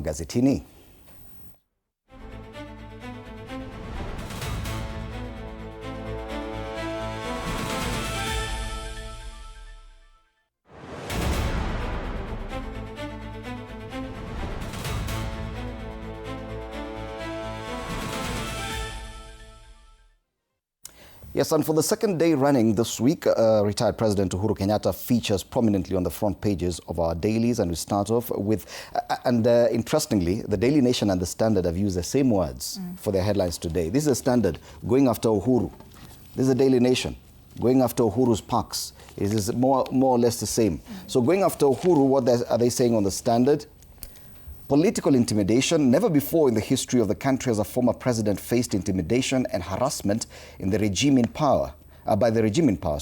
magazetini. Yes, and for the second day running this week, retired President Uhuru Kenyatta features prominently on the front pages of our dailies, and we start off with, interestingly, the Daily Nation and the Standard have used the same words for their headlines today. This is the Standard, going after Uhuru. This is the Daily Nation, going after Uhuru's parks. It is more or less the same. So going after Uhuru, what are they saying on the Standard? Political intimidation. Never before in the history of the country has a former president faced intimidation and harassment in the regime in power, by the regime in power,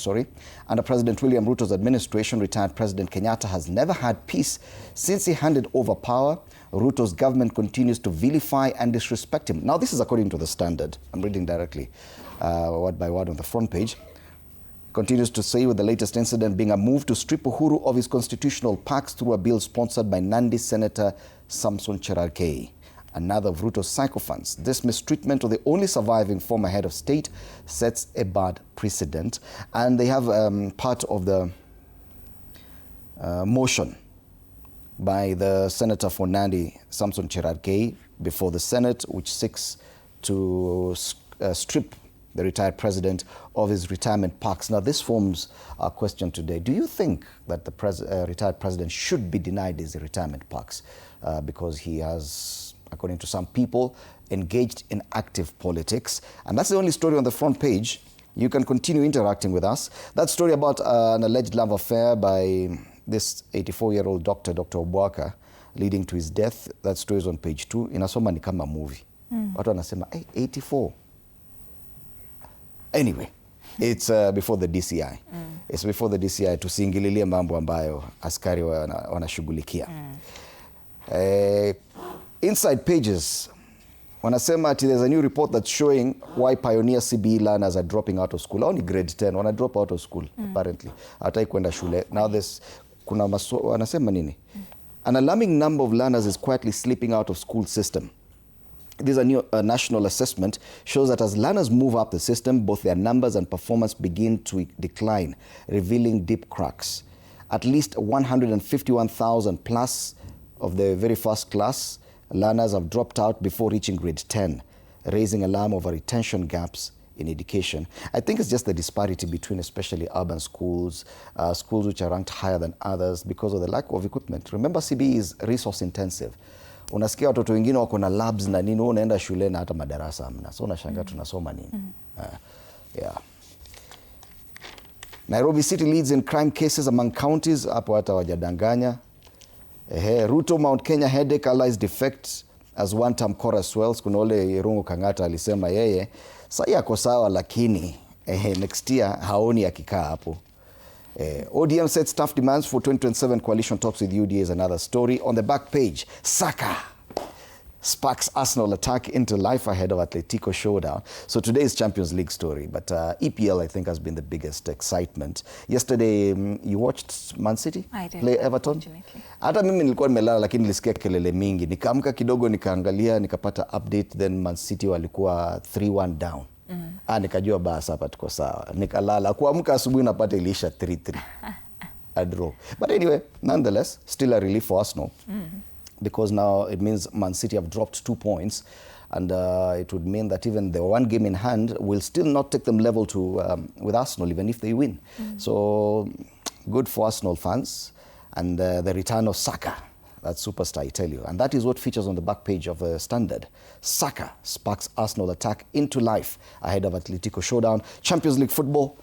Under President William Ruto's administration, retired President Kenyatta has never had peace since he handed over power. Ruto's government continues to vilify and disrespect him. Now, this is according to the Standard. I'm reading directly, word by word on the front page. Continues to say, with the latest incident being a move to strip Uhuru of his constitutional parks through a bill sponsored by Nandi Senator Samson Cherargei, another of Ruto's sycophants. This mistreatment of the only surviving former head of state sets a bad precedent. And they have part of the motion by the Senator for Nandi, Samson Cherargei, before the Senate, which seeks to strip the retired president of his retirement parks. Now, this forms our question today. Do you think that the retired president should be denied his retirement parks because he has, according to some people, engaged in active politics? And that's the only story on the front page. You can continue interacting with us. That story about an alleged love affair by this 84-year-old doctor, Dr. Obwaka, leading to his death, that story is on page 2. Inasoma ni kama movie. Watu wanasema, hey, 84. Anyway, it's before the DCI. It's before the DCI. Tusiingililie mambo ambayo askari wanashughulikia. Inside pages, wanasema ati there's a new report that's showing why pioneer CBE learners are dropping out of school. Only grade 10, wana drop out of school, apparently. Hatai kwenda shule. Now this, wanasema nini? An alarming number of learners is quietly slipping out of school system. This is a new national assessment, shows that as learners move up the system, both their numbers and performance begin to decline, revealing deep cracks. At least 151,000 plus of the very first class learners have dropped out before reaching grade 10, raising alarm over retention gaps in education. I think it's just the disparity between especially urban schools, schools which are ranked higher than others because of the lack of equipment. Remember, CBE is resource intensive. Unasikia watoto wengine wako na labs na nini, unaenda shule na hata madarasa hamna. So unashangaa tunasoma nini? Yeah. Nairobi City leads in crime cases among counties. Hapo hata wajadanganya. Ruto Mount Kenya headache allies defect as one-term chorus swells. Kuna ole Irungu Kangata alisema yeye sasa yako sawa, lakini next year haoni akikaa hapo. ODM sets tough demands for 2027 coalition talks with UDA is another story. On the back page, Saka sparks Arsenal attack into life ahead of Atletico showdown. So today's Champions League story, but EPL I think has been the biggest excitement. Yesterday, you watched Man City play Everton? Hata mimi nilikuwa nimelala, lakini nilisikia kelele mingi. Nikaamka kidogo, nikaangalia, nikapata update, then Man City walikuwa 3-1 down. Nikajua basi hapa tuko sawa. Nikalala, kuamka asubuhi napata ilisha 3-3. A draw. But anyway, nonetheless, still a relief for Arsenal. Because now it means Man City have dropped 2 points, and it would mean that even the one game in hand will still not take them level to with Arsenal, even if they win. So good for Arsenal fans, and the return of Saka. That superstar, I tell you. And that is what features on the back page of the Standard. Saka sparks Arsenal attack into life ahead of Atletico showdown. Champions League football,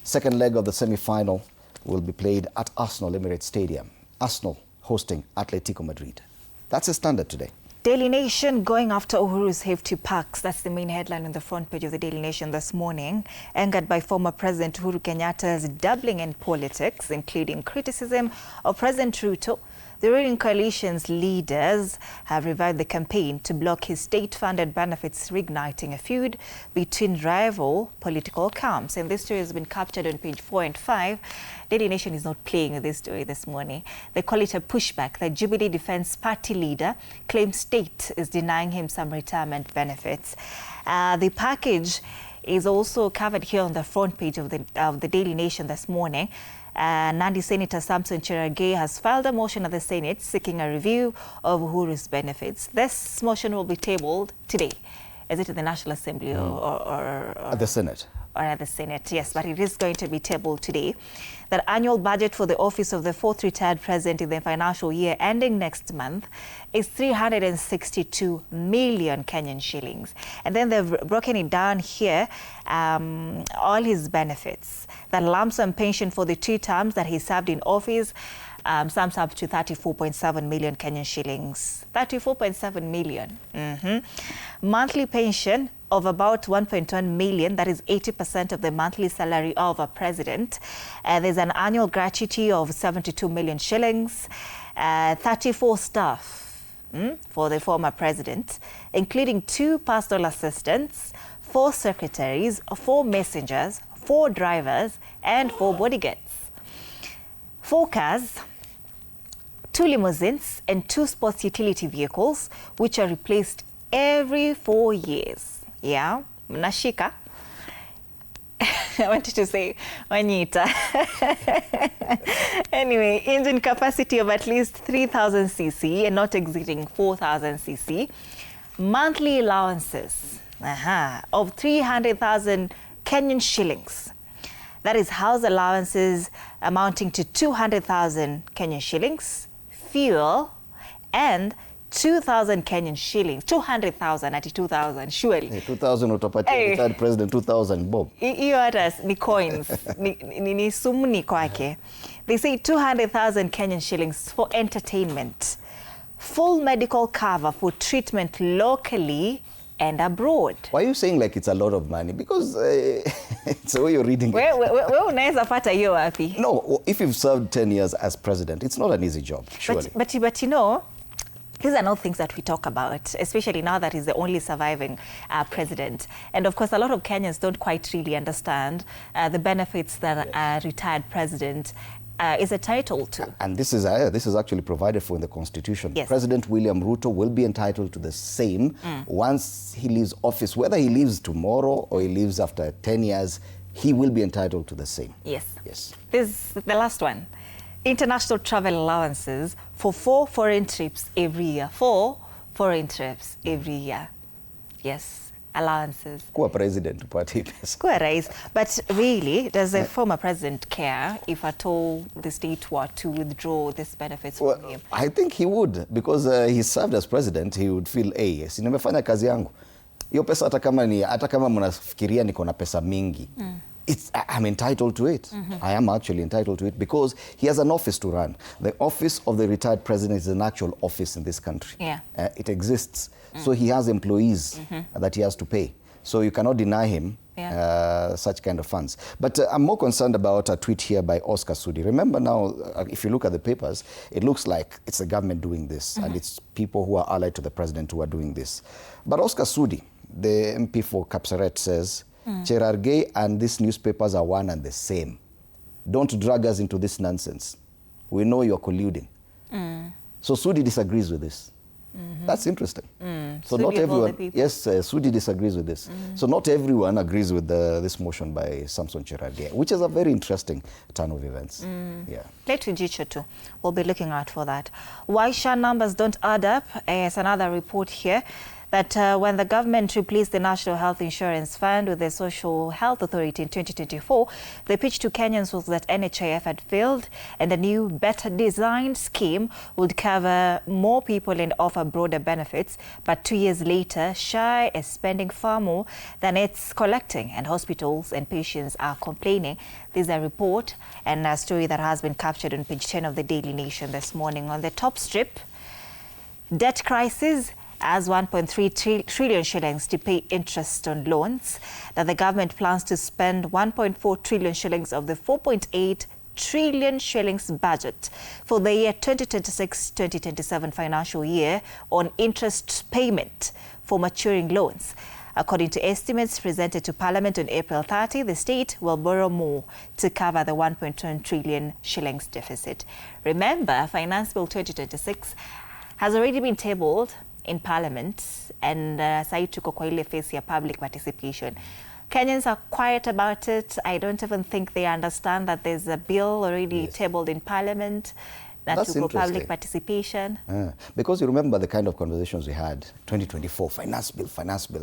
second leg of the semi-final will be played at Arsenal Emirates Stadium. Arsenal hosting Atletico Madrid. That's the Standard today. Daily Nation going after Uhuru's Hefty parks. That's the main headline on the front page of the Daily Nation this morning. Angered by former President Uhuru Kenyatta's doubling in politics, including criticism of President Ruto, The ruling coalition's leaders have revived the campaign to block his state-funded benefits, reigniting a feud between rival political camps. And this story has been captured on page 4 and 5. Daily Nation is not playing with this story this morning. They call it a pushback. The Jubilee Defence Party leader claims state is denying him some retirement benefits. The package is also covered here on the front page of the Daily Nation this morning. Nandi Senator Samson Cherargei has filed a motion at the Senate seeking a review of Uhuru's benefits. This motion will be tabled today. Is it in the National Assembly or at the Senate? Or at the Senate, yes, but it is going to be tabled today. That annual budget for the office of the fourth retired president in the financial year ending next month is 362 million Kenyan shillings. And then they've broken it down here, all his benefits. That lump sum pension for the 2 terms that he served in office sums up to 34.7 million Kenyan shillings. 34.7 million. Monthly pension of about 1.1 million, that is 80% of the monthly salary of a president. There's an annual gratuity of 72 million shillings, 34 staff for the former president, including 2 personal assistants, 4 secretaries, 4 messengers, 4 drivers, and 4 bodyguards. 4 cars, 2 limousines, and 2 sports utility vehicles, which are replaced every 4 years. Yeah, Nashika. I wanted to say Wanyita. Anyway, engine capacity of at least 3,000 cc and not exceeding 4,000 cc. Monthly allowances of 300,000 Kenyan shillings. That is house allowances amounting to 200,000 Kenyan shillings, fuel, and 2,000 Kenyan shillings. 200,000 at 2,000, surely. Hey, 2,000 utapatia retired president 2,000 bob. Hiyo hata ni coins. ni sumni kwake. They say 200,000 Kenyan shillings for entertainment. Full medical cover for treatment locally and abroad. Why are you saying like it's a lot of money? Because it's the way you're reading it. Wewe unaweza pata hiyo wapi? No, if you've served 10 years as president, it's not an easy job, surely. But you know, these are not things that we talk about, especially now that he's the only surviving president. And of course, a lot of Kenyans don't quite really understand the benefits that a retired president is entitled to. And this is actually provided for in the Constitution. Yes. President William Ruto will be entitled to the same once he leaves office. Whether he leaves tomorrow or he leaves after 10 years, he will be entitled to the same. Yes. Yes. This is the last one. International travel allowances for 4 foreign trips every year. 4 foreign trips every year. Yes, allowances. Kuwa president upate pesa. Kuwa rais. But really, does the former president care if at all the state were to withdraw these benefits from him? I think he would, because he served as president. He would feel, hey, yes, nimefanya kazi yangu. Hiyo pesa hata kama mnafikiria niko na pesa mingi. I'm entitled to it. I am actually entitled to it because he has an office to run. The office of the retired president is an actual office in this country. Yeah. It exists. So he has employees that he has to pay. So you cannot deny him such kind of funds. But I'm more concerned about a tweet here by Oscar Sudi. Remember now, if you look at the papers, it looks like it's the government doing this and it's people who are allied to the president who are doing this. But Oscar Sudi, the MP for Kapseret, says, Cherargei and these newspapers are one and the same. Don't drag us into this nonsense. We know you're colluding. So Sudi disagrees with this. That's interesting. So Sudi not everyone, yes, Sudi disagrees with this. So not everyone agrees with this motion by Samson Cherargei, which is a very interesting turn of events. Yeah. Letu jicho too. We'll be looking out for that. Why share numbers don't add up? It's another report here that when the government replaced the National Health Insurance Fund with the Social Health Authority in 2024, the pitch to Kenyans was that NHIF had failed and a new, better designed scheme would cover more people and offer broader benefits. But 2 years later, SHA is spending far more than it's collecting, and hospitals and patients are complaining. This is a report and a story that has been captured on page 10 of the Daily Nation this morning. On the top strip, debt crisis as 1.3 trillion shillings to pay interest on loans. That the government plans to spend 1.4 trillion shillings of the 4.8 trillion shillings budget for the year 2026-2027 financial year on interest payment for maturing loans. According to estimates presented to Parliament on April 30, the state will borrow more to cover the 1.1 trillion shillings deficit. Remember, Finance Bill 2026 has already been tabled in Parliament, and sasa tuko kwa ile phase ya public participation. Kenyans are quiet about it. I don't even think they understand that there's a bill already tabled in Parliament that will go public participation. Because you remember the kind of conversations we had, 2024, finance bill,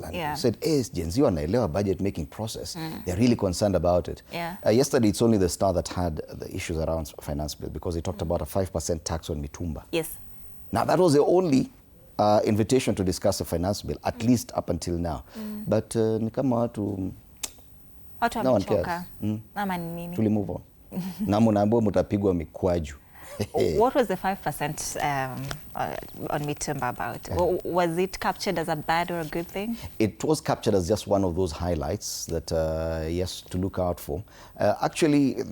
and you said, hey, Gen Z wanaelewa budget making process. They're really concerned about it. Yesterday, it's only the Star that had the issues around finance bill because they talked about a 5% tax on mitumba. Yes. Now, that was the only invitation to discuss a finance bill, at least up until now. But ni kama watu no one cares. Tuli move on. Na munaambiwa mutapigwa mikwaju. What was the 5% on mitumba about? Was it captured as a bad or a good thing? It was captured as just one of those highlights that, yes, to look out for. Actually,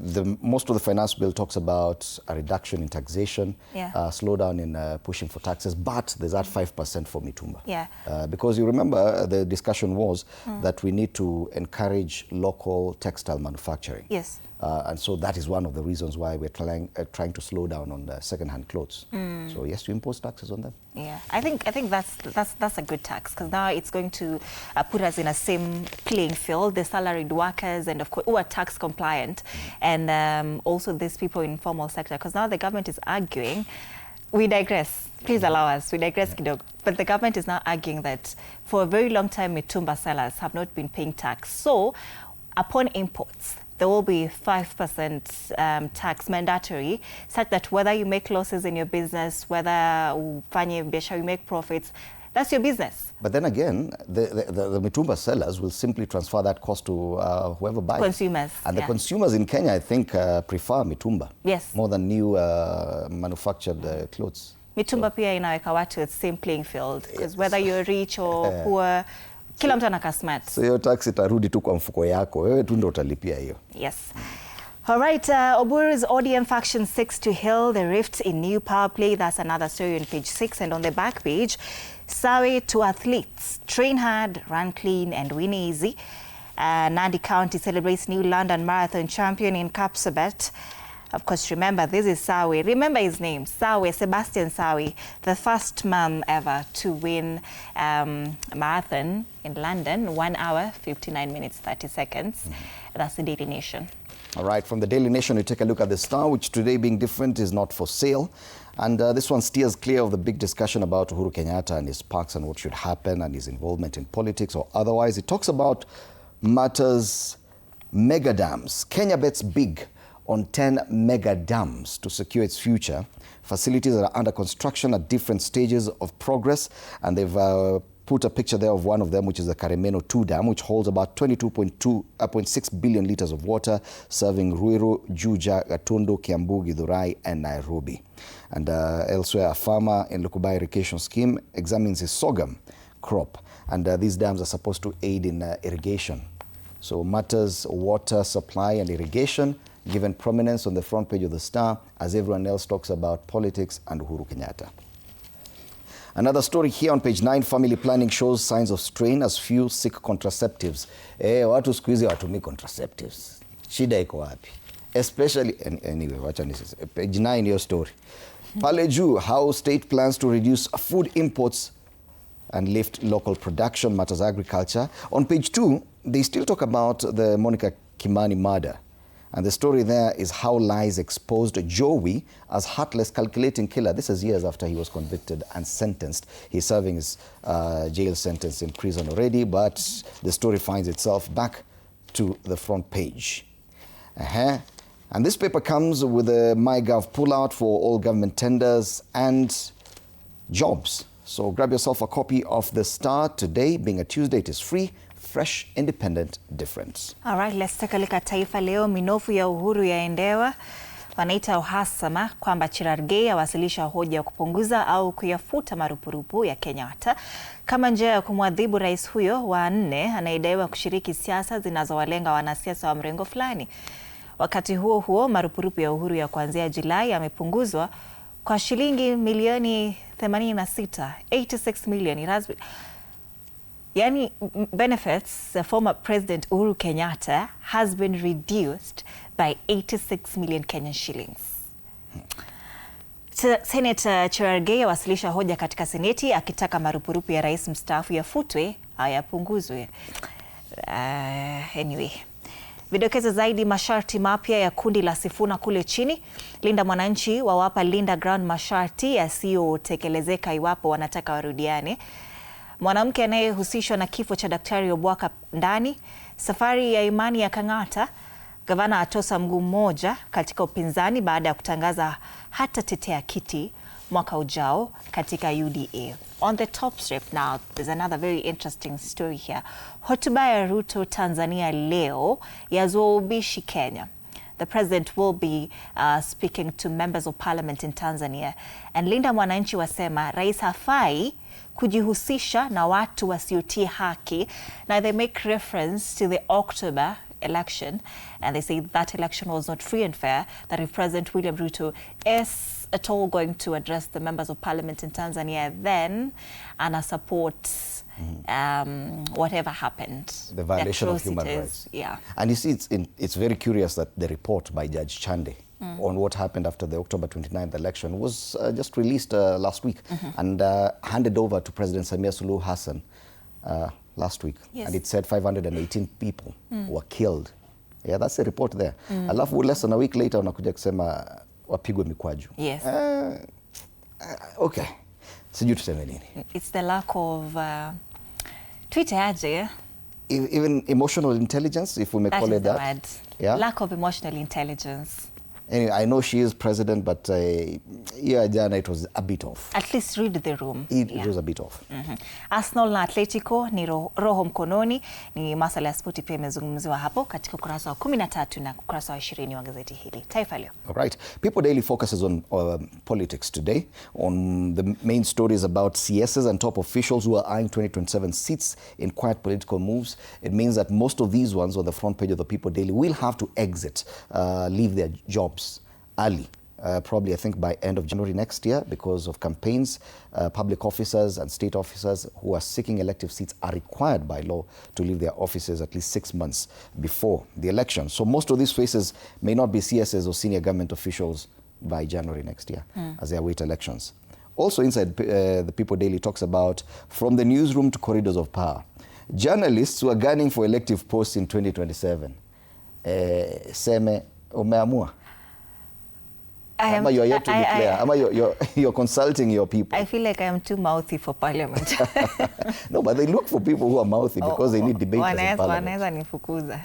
most of the finance bill talks about a reduction in taxation, slowdown in pushing for taxes, but there's that 5% for mitumba. Because you remember the discussion was that we need to encourage local textile manufacturing. Yes. And so that is one of the reasons why we're trying to slow down on the second-hand clothes. So yes, to impose taxes on them. Yeah, I think that's a good tax because now it's going to put us in a same playing field. The salaried workers and of course who are tax compliant, and also these people in informal sector. Because now the government is arguing. We digress. Please allow us. We digress, kidogo. But the government is now arguing that for a very long time, mitumba sellers have not been paying tax. So, upon imports, there will be 5% tax mandatory, such that whether you make losses in your business, whether you make profits, that's your business. But then again, the mitumba sellers will simply transfer that cost to whoever buys. Consumers. And the consumers in Kenya, I think, prefer mitumba. Yes. More than new manufactured clothes. Mitumba pia inaweka watu at same playing field. Because whether you're rich or poor, kila mtu anakaa smart. So your tax itarudi tu kwa mfuko yako. Wewe tu ndo utalipia hiyo. Yes. All right, Oburu's ODM faction seeks to heal the rift in new power play. That's another story on page 6. And on the back page, Sawe to athletes. Train hard, run clean, and win easy. Nandi County celebrates new London Marathon champion in Kapsabet. Of course, remember, this is Sawe. Remember his name, Sawe, Sebastian Sawe, the first man ever to win a marathon in London, 1 hour, 59 minutes, 30 seconds. That's the Daily Nation. All right, from the Daily Nation, we take a look at the Star, which today being different is not for sale. And this one steers clear of the big discussion about Uhuru Kenyatta and his parks and what should happen and his involvement in politics or otherwise. It talks about matters mega dams. Kenya bets big on 10 mega dams to secure its future. Facilities that are under construction at different stages of progress, and they've put a picture there of one of them, which is the Karemeno 2 Dam, which holds about 22.6 billion litres of water, serving Ruiru, Juja, Gatundu, Kiambu, Githurai, and Nairobi. And elsewhere, a farmer in Lukubai irrigation scheme examines his sorghum crop, and these dams are supposed to aid in irrigation. So matters water supply and irrigation given prominence on the front page of the Star as everyone else talks about politics and Uhuru Kenyatta. Another story here on page 9, family planning shows signs of strain as few seek contraceptives. Watu siku hizi watumii contraceptives. Shida iko wapi? Especially, anyway, wacha niseme. Page 9, your story. Pale juu, how state plans to reduce food imports and lift local production, matters agriculture. On page 2, they still talk about the Monica Kimani murder. And the story there is how lies exposed Joey as heartless, calculating killer. This is years after he was convicted and sentenced. He's serving his jail sentence in prison already, but the story finds itself back to the front page. And this paper comes with a MyGov pullout for all government tenders and jobs. So grab yourself a copy of The Star today. Being a Tuesday, it is free. Fresh, independent, different. All right, let's take a look at Taifa Leo. Minofu ya Uhuru Yaendewa wanaita uhasama kwamba Cherargei awasilisha hoja ya kupunguza au kuyafuta marupurupu ya Kenyatta kama njia ya kumwadhibu rais huyo wa 4 anayedaiwa kushiriki siasa zinazowalenga wanasiasa wa mrengo fulani. Wakati huo huo, marupurupu ya Uhuru ya kuanzia Julai yamepunguzwa kwa shilingi milioni 86, 86 million. It has been, yani benefits, former President Uhuru Kenyatta has been reduced by 86 million Kenyan shillings. Senator Cherargei awasilisha hoja katika Seneti akitaka marupurupu ya rais mstaafu yafutwe hayapunguzwe. Anyway. Vidokezo zaidi, masharti mapya ya kundi la Sifuna kule chini. Linda Mwananchi wawapa Linda Ground masharti yasiyotekelezeka iwapo wanataka warudiane. Mwanamke anayehusishwa na kifo cha Daktari Obwaka ndani. Safari ya imani ya Kang'ata. Gavana atosa mguu mmoja katika upinzani baada ya kutangaza hata tetea kiti mwaka ujao katika UDA. On the top strip now, there's another very interesting story here. Hotuba ya Ruto Tanzania leo yazua ubishi Kenya. The president will be speaking to members of parliament in Tanzania. And Linda Mwananchi wasema rais hafai kujihusisha na watu wasiotii haki. Now they make reference to the October election, and they say that election was not free and fair, that if President William Ruto is at all going to address the members of parliament in Tanzania, then ana support whatever happened. The violation of human rights. Yeah. And you see, it's very curious that the report by Judge Chande on what happened after the October 29th election was just released last week and handed over to President Samia Suluhu Hassan last week. Yes. And it said 518 people were killed. Yeah, that's the report there. Alafu less than a week later unakuja kusema wapigwe mikwaju. Yes. Okay. Sijui tuseme nini. It's the lack of Twitter aje. Even emotional intelligence, if we may call it that. Word. Yeah? Lack of emotional intelligence. Anyway, I know she is president, but yeah, jana it was a bit off. At least read the room. It was a bit off. Arsenal na Atletico ni roho mkononi, ni masuala ya spoti pia imezungumziwa hapo katika ukurasa wa 13 na ukurasa wa 20 wa gazeti hili. Taifa Leo. All right. People Daily focuses on politics today, on the main stories about CSs and top officials who are eyeing 2027 seats in quiet political moves. It means that most of these ones on the front page of the People Daily will have to exit, leave their jobs early, probably I think by end of January next year, because of campaigns. Public officers and state officers who are seeking elective seats are required by law to leave their offices at least 6 months before the election. So most of these faces may not be CSs or senior government officials by January next year as they await elections. Also inside the People Daily talks about from the newsroom to corridors of power. Journalists who are gunning for elective posts in 2027. Seme umeamua. You're yet to declare. You're consulting your people. I feel like I am too mouthy for parliament. No, but they look for people who are mouthy because they need debaters in parliament. Wanaweza nifukuza.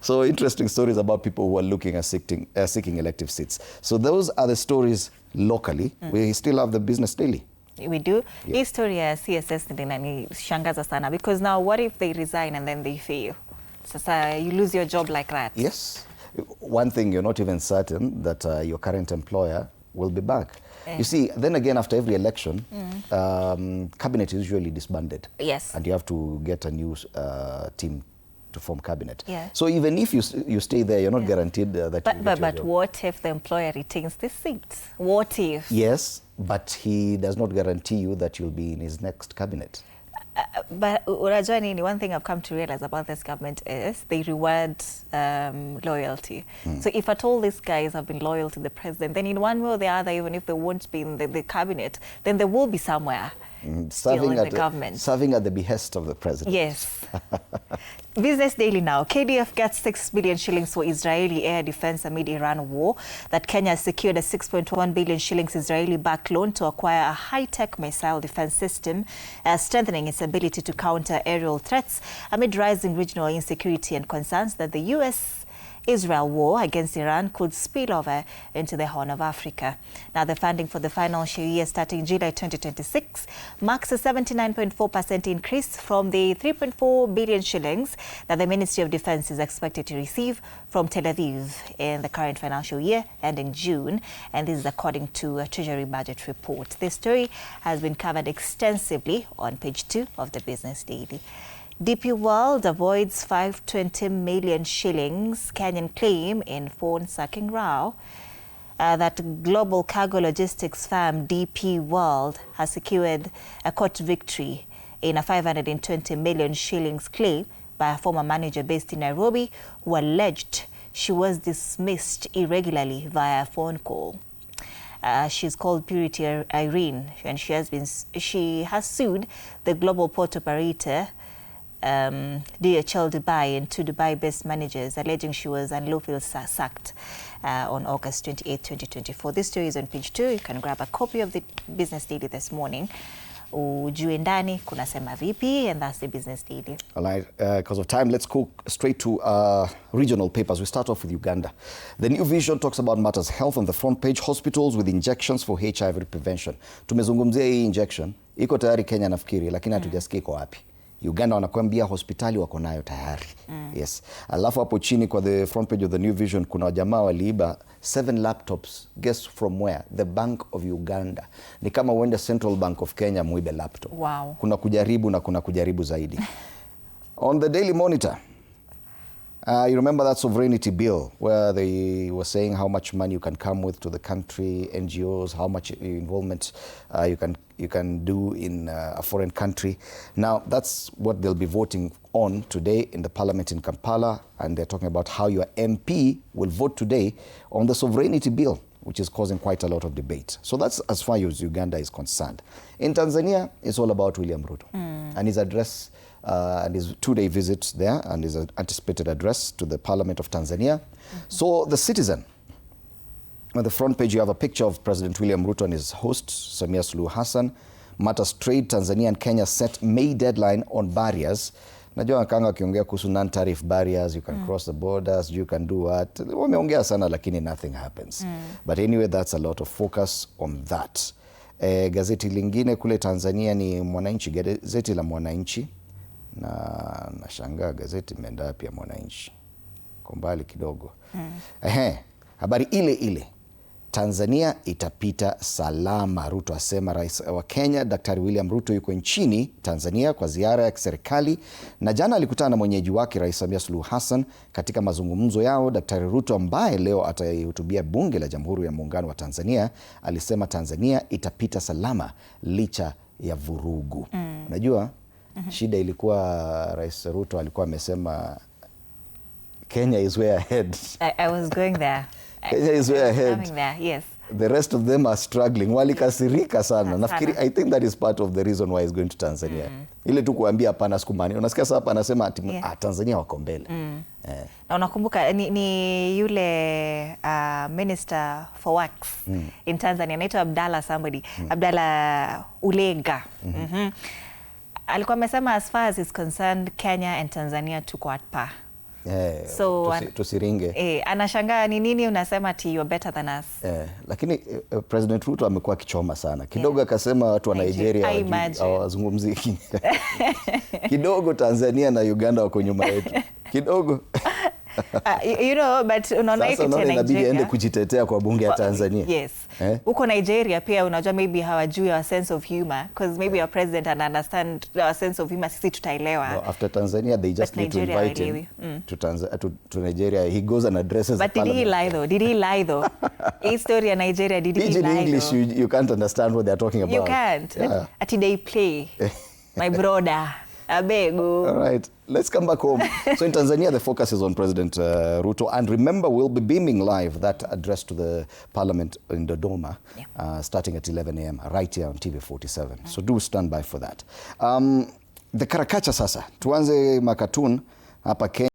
So interesting stories about people who are looking at seeking elective seats. So those are the stories locally. We still have the Business Daily. We do. Yeah. Hii story ya CSS inanishangaza sana because now what if they resign and then they fail? Sasa you lose your job like that. Yes. One thing, you're not even certain that your current employer will be back. You see, then again, after every election, cabinet is usually disbanded. Yes. And you have to get a new team to form cabinet. Yeah. So even if you stay there, you're not guaranteed that you get your but job. what if the employer retains the seat? What if? Yes, but he does not guarantee you that you'll be in his next cabinet. But unajua nini, one thing I've come to realize about this government is they reward loyalty. So if at all these guys have been loyal to the president, then in one way or the other, even if they won't be in the cabinet, then they will be somewhere still in the government. Serving at the behest of the president. Yes. Business Daily now. KDF gets 6 billion shillings for Israeli air defense amid Iran war. That Kenya has secured a 6.1 billion shillings Israeli-backed loan to acquire a high-tech missile defense system, strengthening its ability to counter aerial threats amid rising regional insecurity and concerns that the US-Israel war against Iran could spill over into the Horn of Africa. Now, the funding for the financial year starting July 2026 marks a 79.4% increase from the 3.4 billion shillings that the Ministry of Defense is expected to receive from Tel Aviv in the current financial year ending June. And this is according to a Treasury budget report. This story has been covered extensively on page 2 of the Business Daily. DP World avoids 520 million shillings Kenyan claim in phone sacking row. That global cargo logistics firm DP World has secured a court victory in a 520 million shillings claim by a former manager based in Nairobi who alleged she was dismissed irregularly via a phone call. She's called Purity Irene, and she has sued the global port operator DHL Dubai and two Dubai-based managers, alleging she was unlawfully sacked on August 28, 2024. This story is on page 2. You can grab a copy of the Business Daily this morning. Ujue ndani kunasema vipi, and that's the Business Daily. All right, because of time, let's go straight to regional papers. We start off with Uganda. The New Vision talks about matters health on the front page. Hospitals with injections for HIV prevention. Tumezungumzia hii injection iko tayari Kenya nafikiri, lakini hatujasikia iko wapi. Uganda wanakuambia hospitali wako nayo tayari. Yes. Alafu hapo chini kwa the front page of the New Vision kuna jamaa waliiba 7 laptops. Guess from where? The Bank of Uganda. Ni kama uende Central Bank of Kenya muibe laptop. Wow. Kuna kujaribu na kuna kujaribu zaidi. On the Daily Monitor, you remember that sovereignty bill where they were saying how much money you can come with to the country, NGOs, how much involvement you can do in a foreign country. Now, that's what they'll be voting on today in the parliament in Kampala, and they're talking about how your MP will vote today on the sovereignty bill, which is causing quite a lot of debate. So that's as far as Uganda is concerned. In Tanzania, it's all about William Ruto and his address and his 2-day visit there and his anticipated address to the Parliament of Tanzania. So the Citizen, on the front page you have a picture of President William Ruto and his host, Samia Suluhu Hassan. Matters trade, Tanzania and Kenya set May deadline on barriers. Najua kanga wakiongea kuhusu non-tariff barriers, you can cross the borders, you can do what. Wameongea sana lakini nothing happens. But anyway, that's a lot of focus on that. Gazeti lingine kule Tanzania ni Mwananchi, gazeti la Mwananchi. Na nashangaa gazeti imeenda pia Mwananchi kwa mbali kidogo. Habari ile ile, Tanzania itapita salama, Ruto asema. Rais wa Kenya Daktari William Ruto yuko nchini Tanzania kwa ziara ya kiserikali, na jana alikutana na mwenyeji wake Rais Samia Suluhu Hassan. Katika mazungumzo yao, Daktari Ruto ambaye leo atahutubia bunge la Jamhuri ya Muungano wa Tanzania alisema Tanzania itapita salama licha ya vurugu. Najua shida ilikuwa Rais Ruto alikuwa amesema Kenya is way ahead. I was going there. Kenya is way ahead. Coming there, yes. The rest of them are struggling. Walikasirika sana. Nafikiri, I think that is part of the reason why he's going to Tanzania. Ile tu kuambia hapana sikumani. Unasikia sasa hapa anasema ati Tanzania wako mbele. Na unakumbuka ni yule Minister for Works in Tanzania, anaitwa Abdalla somebody. Abdalla Ulega. Alikuwa amesema as far as is concerned, Kenya and Tanzania tuko at par. So tusiringe. Anashangaa ni nini unasema ati you're better than us. Lakini President Ruto amekuwa kichoma sana. Kidogo akasema watu wa Nigeria hawazungumzi. Kidogo Tanzania na Uganda wako nyuma yetu. Kidogo. You know, but unaona inabidi aende kujitetea kwa bunge ya Tanzania. Yes. Uko Nigeria pia unajua maybe hawajui our sense of humor, because maybe our president and understand our sense of humor, sisi tutaelewa. No, after Tanzania they just need to invite him to Nigeria. He goes and addresses the parliament. But did he lie though? His story in Nigeria, did he lie? In English you can't understand what they're talking about. You can't. Yeah. Ati they play. My brother. Abego. All right, let's come back home. So in Tanzania, the focus is on President Ruto. And remember, we'll be beaming live that address to the parliament in Dodoma, starting at 11 a.m. right here on TV47. So do stand by for that. The Karakacha sasa. Tuanze makatun hapa Kenya.